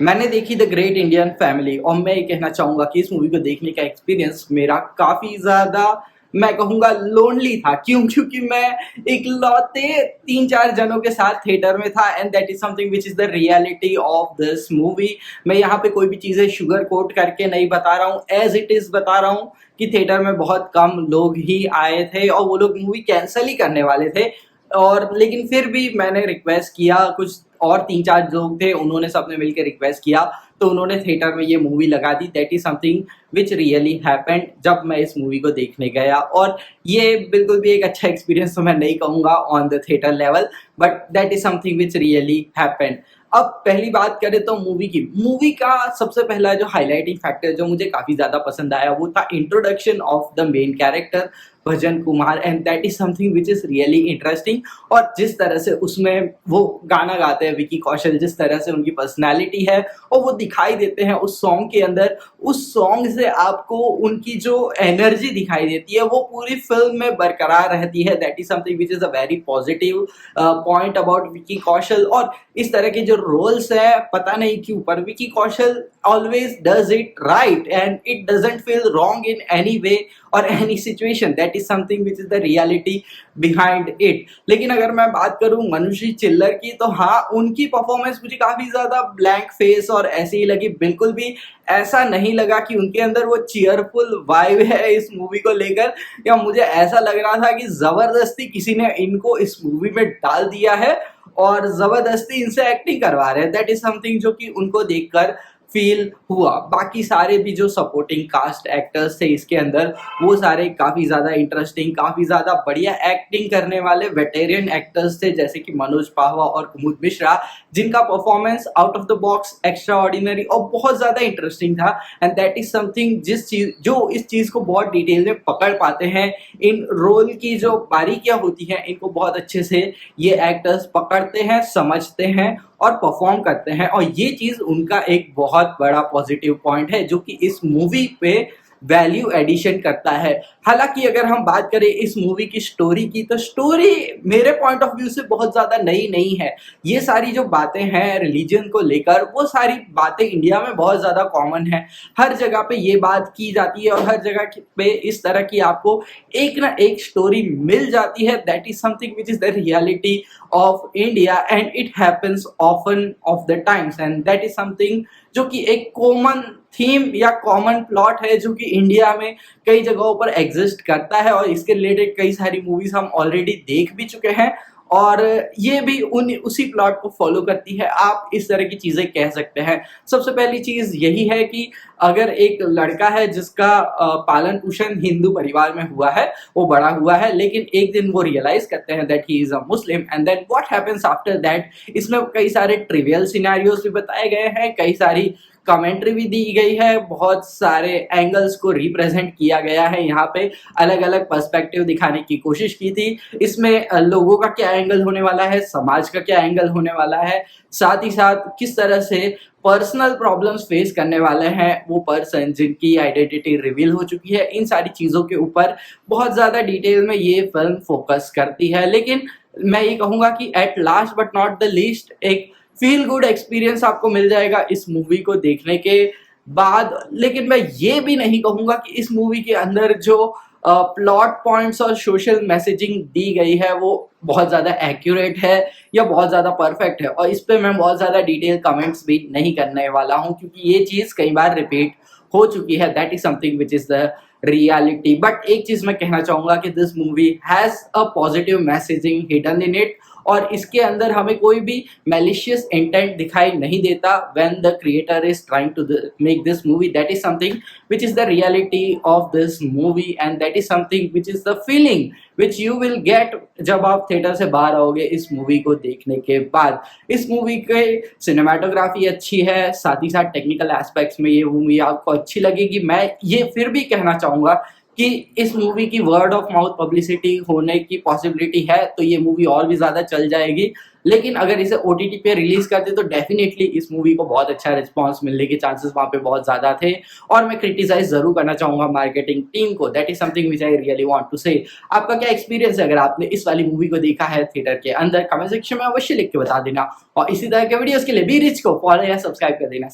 मैंने देखी the great Indian family और मैं ये कहना चाहूँगा कि इस मूवी को देखने का एक्सपीरियंस मेरा काफ़ी ज़्यादा मैं कहूँगा लोनली था। क्यों? क्योंकि मैं इकलौते 3-4 जनों के साथ थिएटर में था and that is something which is the reality of this movie. मैं यहाँ पे कोई भी चीज़ें शुगर कोट करके नहीं बता रहा हूँ, एज़ इट इज़ बता रहा हूँ कि थिएटर में बहुत कम लोग ही आए थे और वो लोग मूवी कैंसल ही करने वाले थे। और लेकिन फिर भी मैंने रिक्वेस्ट किया, कुछ और 3-4 लोग थे, उन्होंने सबने मिलके रिक्वेस्ट किया, तो उन्होंने थिएटर में ये मूवी लगा दी। That is something which really happened जब मैं इस मूवी को देखने गया। और ये बिल्कुल भी एक अच्छा एक्सपीरियंस तो मैं नहीं कहूँगा on the theatre level, but that is something which really happened. अब पहली बात करें तो मूवी का सबसे पहला जो हाइलाइटिंग फैक्टर जो मुझे काफ़ी ज़्यादा पसंद आया वो था introduction of the main character bhajan Kumar and that is something which is really interesting. और जिस तरह से उसमें वो गाना गाते हैं विकी कौशल, जिस तरह से उनकी पर्सनैलिटी है और वो दिखाई देते हैं उस सॉन्ग के अंदर, उस सॉन्ग से आपको उनकी जो एनर्जी दिखाई देती है वो पूरी फ़िल्म में बरकरार रहती है। That is something which is a very positive point about Vicky Kaushal. और इस तरह के जो रोल्स हैं, पता नहीं क्यों पर Vicky Kaushal always does it right and it doesn't feel wrong in any way और any situation. That is something which is the reality behind it. लेकिन अगर मैं बात करूं मनुषी चिल्लर की, तो हाँ, उनकी परफॉर्मेंस मुझे काफी ज्यादा ब्लैंक फेस और ऐसी ही लगी। बिल्कुल भी ऐसा नहीं लगा कि उनके अंदर वो चीयरफुल वाइब है इस मूवी को लेकर, या मुझे ऐसा लग रहा था कि जबरदस्ती किसी ने इनको इस मूवी में डाल दिया है और जबरदस्ती इनसे एक्टिंग करवा रहे हैं। दैट इज समथिंग जो कि उनको देखकर फील हुआ। बाकी सारे भी जो सपोर्टिंग कास्ट एक्टर्स थे इसके अंदर, वो सारे काफ़ी ज़्यादा इंटरेस्टिंग, काफ़ी ज़्यादा बढ़िया एक्टिंग करने वाले वेटेरियन एक्टर्स थे, जैसे कि मनोज पाहवा और कुमुद मिश्रा, जिनका performance out of the box extra ordinary और बहुत ज़्यादा इंटरेस्टिंग था। एंड दैट इज समथिंग जो इस चीज़ को बहुत डिटेल में पकड़ पाते हैं, इन रोल की जो बारीकियाँ होती हैं इनको बहुत अच्छे से ये एक्टर्स पकड़ते हैं, समझते हैं और परफॉर्म करते हैं। और ये चीज़ उनका एक बहुत बड़ा पॉजिटिव पॉइंट है जो कि इस मूवी पे वैल्यू एडिशन करता है। हालांकि अगर हम बात करें इस मूवी की स्टोरी की, तो स्टोरी मेरे पॉइंट ऑफ व्यू से बहुत ज़्यादा नई नहीं है। ये सारी जो बातें हैं रिलीजन को लेकर, वो सारी बातें इंडिया में बहुत ज़्यादा कॉमन है। हर जगह पे ये बात की जाती है और हर जगह पे इस तरह की आपको एक ना एक स्टोरी मिल जाती है। That is something which is the reality of India and it happens often of the times and that is something जो कि एक कॉमन थीम या कॉमन प्लॉट है जो कि इंडिया में कई जगहों पर एग्जिस्ट करता है और इसके रिलेटेड कई सारी मूवीज हम ऑलरेडी देख भी चुके हैं और ये भी उसी प्लॉट को फॉलो करती है। आप इस तरह की चीज़ें कह सकते हैं। सबसे पहली चीज़ यही है कि अगर एक लड़का है जिसका पालन पोषण हिंदू परिवार में हुआ है, वो बड़ा हुआ है, लेकिन एक दिन वो रियलाइज करते हैं that he is a Muslim and then what happens after that. इसमें कई सारे ट्रिवियल सिनेरियोज भी बताए गए हैं, कई सारी कमेंट्री भी दी गई है, बहुत सारे एंगल्स को रिप्रेजेंट किया गया है। यहाँ पे अलग अलग पर्सपेक्टिव दिखाने की कोशिश की थी। इसमें लोगों का क्या एंगल होने वाला है, समाज का क्या एंगल होने वाला है, साथ ही साथ किस तरह से पर्सनल प्रॉब्लम्स फेस करने वाले हैं वो पर्सन जिनकी आइडेंटिटी रिवील हो चुकी है, इन सारी चीज़ों के ऊपर बहुत ज़्यादा डिटेल में ये फिल्म फोकस करती है। लेकिन मैं ये कहूँगा कि at last but not the least एक फील गुड एक्सपीरियंस आपको मिल जाएगा इस मूवी को देखने के बाद। लेकिन मैं ये भी नहीं कहूँगा कि इस मूवी के अंदर जो प्लॉट पॉइंट्स और सोशल मैसेजिंग दी गई है वो बहुत ज़्यादा एक्यूरेट है या बहुत ज़्यादा परफेक्ट है, और इस पे मैं बहुत ज़्यादा डिटेल कमेंट्स भी नहीं करने वाला हूँ क्योंकि ये चीज़ कई बार रिपीट हो चुकी है। That is something which is the reality. But एक चीज़ मैं कहना चाहूँगा कि this movie has a positive messaging hidden in it और इसके अंदर हमें कोई भी मैलिशियस इंटेंट दिखाई नहीं देता when the creator is trying to make this movie. That is something which is the reality of this movie and that is something which is the feeling which you will get जब आप theatre से बाहर आओगे इस movie को देखने के बाद। इस मूवी के सिनेमाटोग्राफी अच्छी है, साथ ही साथ टेक्निकल एस्पेक्ट्स में ये मूवी आपको अच्छी लगेगी। मैं ये फिर भी कहना चाहूँगा कि इस मूवी की वर्ड ऑफ माउथ पब्लिसिटी होने की पॉसिबिलिटी है, तो ये मूवी और भी ज़्यादा चल जाएगी। लेकिन अगर इसे ओटीटी पे रिलीज़ करते तो डेफिनेटली इस मूवी को बहुत अच्छा रिस्पॉन्स मिलने के चांसेस वहाँ पे बहुत ज़्यादा थे। और मैं क्रिटिसाइज़ ज़रूर करना चाहूँगा मार्केटिंग टीम को, that is something which I really want to say. आपका क्या एक्सपीरियंस है अगर आपने इस वाली मूवी को देखा है थिएटर के अंदर? कमेंट सेक्शन में अवश्य लिख के बता देना और इसी तरह के वीडियोज़ के लिए बी रिच को फॉलो या सब्सक्राइब कर देना।